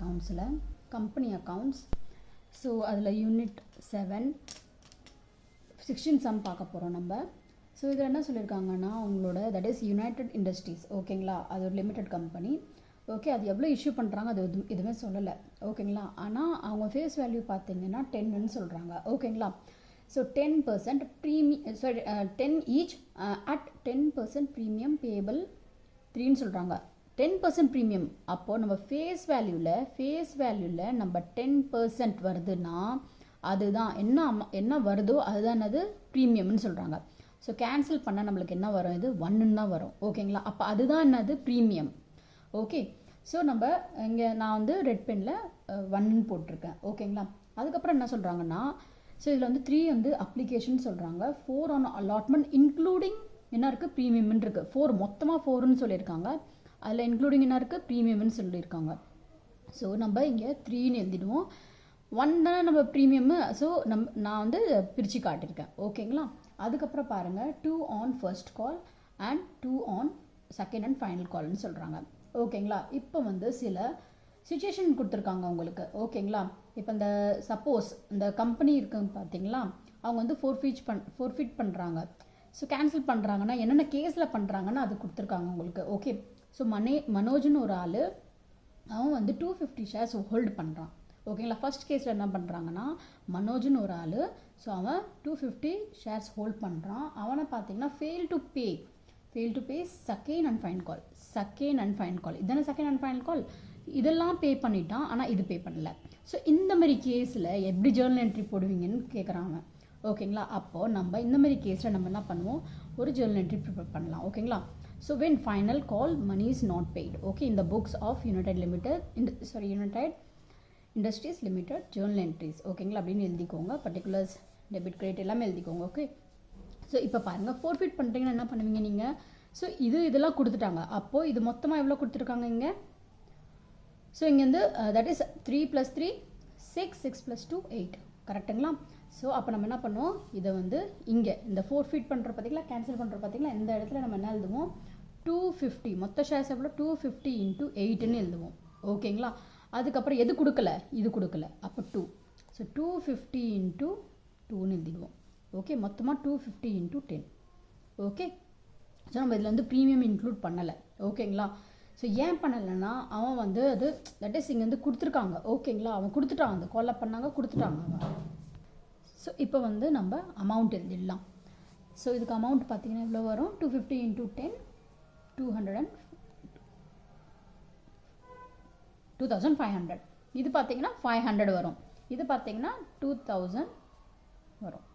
அக்கௌண்ட்ஸில் company accounts. So அதில் unit 7 16 some பார்க்க போகிறோம் நம்ம. ஸோ இதில் என்ன சொல்லியிருக்காங்கன்னா உங்களோட தட் இஸ் யுனைடெட் இண்டஸ்ட்ரீஸ் ஓகேங்களா, அது ஒரு லிமிடெட் கம்பெனி. ஓகே, அது எவ்வளோ இஷ்யூ பண்ணுறாங்க அது எதுவுமே சொல்லலை ஓகேங்களா. ஆனால் அவங்க ஃபேஸ் வேல்யூ பார்த்தீங்கன்னா 10ன்னு சொல்கிறாங்க ஓகேங்களா. So 10% premium 10 each at 10% premium payable 3ன்னு சொல்கிறாங்க. 10% ப்ரீமியம் அப்போது நம்ம ஃபேஸ் வேல்யூவில் நம்ம 10% வருதுன்னா அதுதான் என்ன வருதோ அதுதான் அது ப்ரீமியம்னு சொல்கிறாங்க. ஸோ கேன்சல் பண்ணால் நம்மளுக்கு என்ன வரும், இது 1ன்னு தான் வரும் ஓகேங்களா. அப்போ அதுதான் என்னது ப்ரீமியம். ஓகே, ஸோ நம்ம இங்கே நான் வந்து ரெட் பெனில் 1ன்னு போட்டிருக்கேன் ஓகேங்களா. அதுக்கப்புறம் என்ன சொல்கிறாங்கன்னா ஸோ இதில் வந்து 3 வந்து அப்ளிகேஷன் சொல்கிறாங்க, 4 ஆன் அலாட்மெண்ட் இன்க்ளூடிங் என்ன இருக்குது ப்ரீமியம்னு இருக்குது. 4 மொத்தமாக 4ன்னு சொல்லியிருக்காங்க, அதில் இன்க்ளூடிங் என்ன இருக்குது ப்ரீமியம்னு சொல்லியிருக்காங்க. ஸோ நம்ம இங்கே 3ன்னு எழுதிடுவோம். 1 தானே நம்ம ப்ரீமியம்மு. ஸோ நான் வந்து பிரித்து காட்டியிருக்கேன் ஓகேங்களா. அதுக்கப்புறம் பாருங்கள் 2 on first call and 2 on second and final கால்னு சொல்கிறாங்க ஓகேங்களா. இப்போ வந்து சில சுச்சுவேஷன் கொடுத்துருக்காங்க உங்களுக்கு ஓகேங்களா. இப்போ இந்த சப்போஸ் இந்த கம்பெனி இருக்குன்னு பார்த்தீங்களா, அவங்க வந்து ஃபோர்ஃபீட் பண்ணுறாங்க. ஸோ கேன்சல் பண்ணுறாங்கன்னா என்னென்ன கேஸில் பண்ணுறாங்கன்னு அது கொடுத்துருக்காங்க உங்களுக்கு ஓகே. ஸோ மனோஜ்னு ஒரு ஆள் அவன் வந்து 250 ஷேர்ஸ் ஹோல்டு பண்ணுறான் ஓகேங்களா. ஃபர்ஸ்ட் கேஸில் என்ன பண்ணுறாங்கன்னா மனோஜ்னு ஒரு ஆள், ஸோ அவன் 250 ஷேர்ஸ் ஹோல்ட் பண்ணுறான். அவனை பார்த்தீங்கன்னா fail to pay second and final கால் இதானே செகண்ட் அண்ட் ஃபைனல் கால், இதெல்லாம் பே பண்ணிட்டான் ஆனால் இது பே பண்ணல. ஸோ இந்த மாதிரி கேஸில் எப்படி ஜேர்னல் என்ட்ரி போடுவீங்கன்னு கேட்குறாங்க ஓகேங்களா. அப்போது நம்ம இந்த மாதிரி கேஸில் நம்ம என்ன பண்ணுவோம், ஒரு ஜேர்னல் என்ட்ரி ப்ரிப்பேர் பண்ணலாம் ஓகேங்களா. So when final call money is not paid okay இந்த books of United Industries Limited journal entries ஓகேங்களா அப்படின்னு எழுதிக்கோங்க. பர்டிகுலர்ஸ் டெபிட் கிரெடிட் எல்லாமே எழுதிக்கோங்க ஓகே. ஸோ இப்போ பாருங்கள் ஃபோர்ஃபீட் பண்ணுறீங்கன்னா என்ன பண்ணுவீங்க நீங்கள், ஸோ இதெல்லாம் கொடுத்துட்டாங்க. அப்போது இது மொத்தமாக எவ்வளோ கொடுத்துருக்காங்க இங்கே. ஸோ இங்கே வந்து தட் இஸ் 3 + 3 6 6 + 2 8 கரெக்டுங்களா. ஸோ அப்போ நம்ம என்ன பண்ணுவோம், இதை வந்து இங்கே இந்த ஃபோர்ஃபீட் பண்ணுற பார்த்தீங்களா, கேன்சல் பண்ணுற பார்த்தீங்களா, இந்த இடத்துல நம்ம என்ன எழுதுவோம் 250 மொத்த ஷேர்ஸ் எவ்வளோ 250 × 8ன்னு எழுதுவோம் ஓகேங்களா. அதுக்கப்புறம் எது கொடுக்கல, இது கொடுக்கல, அப்போ 2. ஸோ 250 × 2ன்னு எழுதிடுவோம் ஓகே. மொத்தமாக 250 × 10 ஓகே. ஸோ நம்ம இதில் வந்து ப்ரீமியம் இன்க்ளூட் பண்ணலை ஓகேங்களா. ஸோ ஏன் பண்ணலைன்னா அவன் வந்து அது தட் இஸ் இங்கே வந்து கொடுத்துருக்காங்க ஓகேங்களா, அவன் கொடுத்துட்டான், அந்த கால் பண்ணாங்க கொடுத்துட்டாங்க அவன். ஸோ இப்போ வந்து நம்ம அமௌண்ட் எழுதிடலாம். ஸோ இதுக்கு அமௌண்ட் பார்த்தீங்கன்னா எவ்வளோ வரும், 250 × 10 2500. இது பார்த்தீங்கன்னா 500 வரும், இது பார்த்தீங்கன்னா 2000 வரும்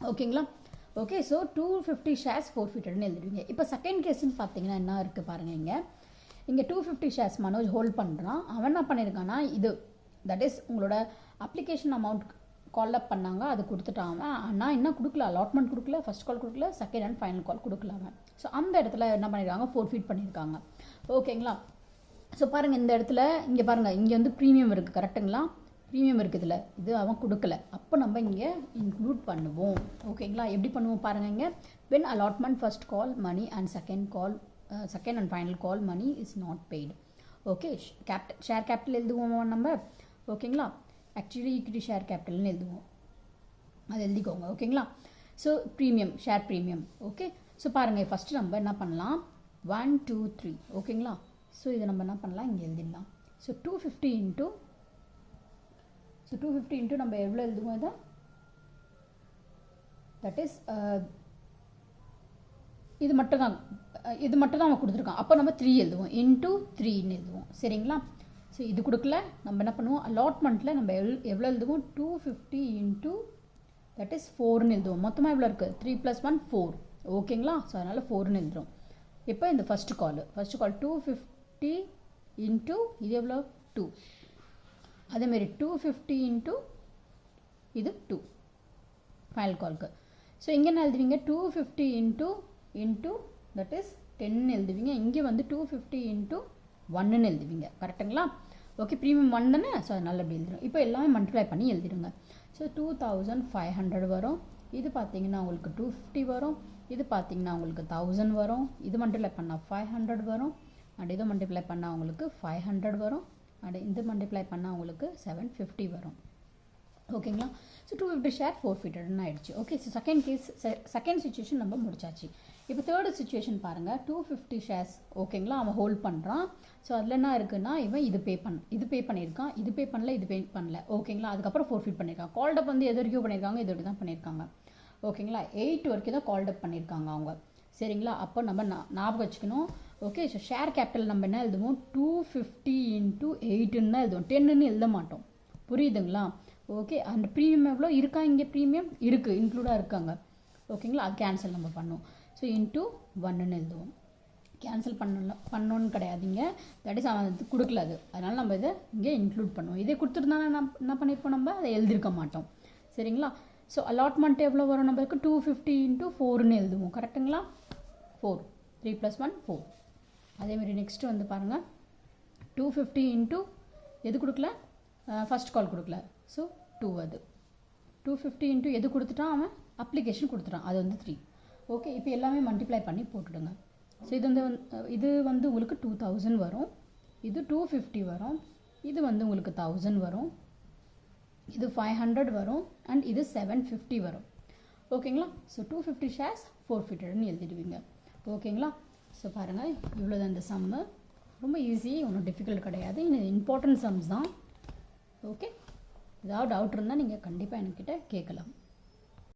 ஓகேங்களா. ஓகே, ஸோ 250 ஷேர்ஸ் ஃபோர்ஃபீட்டட்னு எழுதிடுவீங்க. இப்போ செகண்ட் கேஸ்ன்னு பார்த்தீங்கன்னா என்ன இருக்குது பாருங்கள், இங்கே 250 ஷேர்ஸ் மனோஜ் ஹோல்ட் பண்ணுறான். அவன் என்ன பண்ணியிருக்கான்னா இது தட் இஸ் உங்களோட அப்ளிகேஷன் அமௌண்ட் கால் அப் பண்ணாங்க, அது கொடுத்துட்டான். ஆனால் என்ன கொடுக்கல, அலாட்மெண்ட் கொடுக்கல, ஃபர்ஸ்ட் கால் கொடுக்கல, செகண்ட் அண்ட் ஃபைனல் கால் கொடுக்கல அவன். ஸோ அந்த இடத்துல என்ன பண்ணியிருக்காங்க, ஃபோர்ஃபீட் பண்ணியிருக்காங்க ஓகேங்களா. ஸோ பாருங்கள் இந்த இடத்துல இங்கே பாருங்கள், இங்கே வந்து ப்ரீமியம் இருக்குது கரெக்டுங்களா, ப்ரீமியம் இருக்குது இதில், இது அவன் கொடுக்கல. அப்போ நம்ம இங்கே இன்க்ளூட் பண்ணுவோம் ஓகேங்களா. எப்படி பண்ணுவோம் பாருங்கள், இங்கே when allotment first call money and second and final call money is not paid okay. Share capital எழுதுவோம் நம்ம ஓகேங்களா. ஆக்சுவலி ஈக்விட்டி ஷேர் கேபிட்டல்னு எழுதுவோம், அது எழுதிக்கோங்க ஓகேங்களா. So premium share premium okay. So பாருங்கள் ஃபஸ்ட்டு நம்ம என்ன பண்ணலாம் 1 2 3 ஓகேங்களா. ஸோ இதை நம்ம என்ன பண்ணலாம் இங்கே எழுதிடலாம். ஸோ 250 × நம்ம எவ்வளோ எழுதுவோம் இதை, தட் இஸ் இது மட்டும் தான் அவன் கொடுத்துருக்கான். அப்போ நம்ம 3 எழுதுவோம் × 3ன்னு எழுதுவோம் சரிங்களா. ஸோ இது கொடுக்கல, நம்ம என்ன பண்ணுவோம் அலாட்மெண்ட்டில் நம்ம எவ்வளோ எழுதுவோம் 250 × தட் இஸ் 4ன்னு எழுதுவோம். மொத்தமாக எவ்வளோ இருக்குது 3 + 1 4 ஓகேங்களா. ஸோ அதனால் 4ன்னு எழுதுகிறோம். இப்போ இந்த ஃபர்ஸ்ட் கால் 250 × இது எவ்வளோ 2, அதேமாரி 250 × இது 2 ஃபைனல் கால்க்கு. ஸோ இங்கே என்ன எழுதுவீங்க 250 × தட் இஸ் 10 எழுதுவீங்க. இங்கே வந்து 250 × 1ன்னு எழுதுவீங்க கரெக்டுங்களா. ஓகே, ப்ரீமியம் 1 தானே, ஸோ அதனால் அப்படி எழுதிடும். இப்போ எல்லாமே மல்டிப்ளை பண்ணி எழுதிடுங்க. ஸோ 2500 வரும், இது பார்த்தீங்கன்னா உங்களுக்கு 250 வரும், இது பார்த்தீங்கன்னா உங்களுக்கு 1000 வரும், இது மல்டிப்ளை பண்ணால் 500 வரும், அண்ட் இதை மல்டிப்ளை பண்ணால் உங்களுக்கு 500 வரும், இந்த மல்டிப்ளை பண்ணால் உங்களுக்கு 750 வரும். ஓகேங்களா? ஸோ 250 ஷேர் ஃபோர்ஃபிட்டட்னு ஆயிடுச்சு. ஓகே, ஸோ செகண்ட் சுச்சுவேஷன் நம்ம முடிச்சாச்சு. இப்போ தேர்டு சுச்சுவேஷன் பாருங்கள். 250 ஷேர்ஸ் ஓகேங்களா, அவன் ஹோல்ட் பண்ணுறான். ஸோ அதில் என்ன இருக்குன்னா, இவன் இது பே பண்ணியிருக்கான், இது பே பண்ணல ஓகேங்களா. அதுக்கப்புறம் ஃபோர்ஃபிட் பண்ணியிருக்கான். கால்டப் வந்து எது வரைக்கும் பண்ணியிருக்காங்க, இது வரைக்கும் தான் பண்ணியிருக்காங்க ஓகேங்களா. 8 வரைக்கும் தான் கால்டப் பண்ணியிருக்காங்க அவங்க. சரிங்களா, அப்போ நம்ம ஞாபகம் வச்சுக்கணும். ஓகே, ஸோ ஷேர் கேபிட்டல் நம்ம என்ன எழுதுவோம், 250 × 8ன்னு தான் எழுதுவோம், 10ன்னு எழுத மாட்டோம். புரியுதுங்களா? ஓகே, அந்த ப்ரீமியம் எவ்வளோ இருக்கா, இங்கே ப்ரீமியம் இருக்குது, இன்க்ளூடாக இருக்காங்க ஓகேங்களா. அது கேன்சல் நம்ம பண்ணுவோம். ஸோ இன்ட்டு 1ன்னு எழுதுவோம். கேன்சல் பண்ணணும்னு கிடையாதுங்க, தட் இஸ் அவன் அது கொடுக்கல அது, அதனால் நம்ம இதை இங்கே இன்க்ளூட் பண்ணுவோம். இதே கொடுத்துருந்தாலும் என்ன பண்ணியிருப்போம், நம்ம அதை எழுதியிருக்க மாட்டோம். சரிங்களா. ஸோ அலாட்மெண்ட் எவ்வளோ வரும் நம்மளுக்கு, 250 × 4ன்னு எழுதுவோம். கரெக்டுங்களா. 4, 3 + 1 4. அதேமாதிரி நெக்ஸ்ட்டு வந்து பாருங்கள், 250 × எது கொடுக்கல, ஃபஸ்ட் கால் கொடுக்கல. ஸோ 2 அது 250 × எது கொடுத்துட்டான் அவன், அப்ளிகேஷன் கொடுத்துட்டான், அது வந்து 3. ஓகே, இப்போ எல்லாமே மல்டிப்ளை பண்ணி போட்டுடுங்க. ஸோ இது வந்து உங்களுக்கு 2000 வரும், இது 250 வரும், இது வந்து உங்களுக்கு 1000 வரும், இது 500 வரும், அண்ட் இது 750 வரும். ஓகேங்களா. ஸோ 250 ஷேர்ஸ் ஃபோர்ஃபிட்டட்னு எழுதிடுவீங்க. ஓகேங்களா. ஸோ பாருங்கள், இவ்வளோதான் இந்த சம்மு. ரொம்ப ஈஸி, ஒன்றும் டிஃபிகல்ட் கிடையாது. இன்னும் இம்பார்ட்டன்ட் சம்ஸ் தான். ஓகே, ஏதாவது டவுட் இருந்தால் நீங்கள் கண்டிப்பாக என்கிட்ட கேட்கலாம்.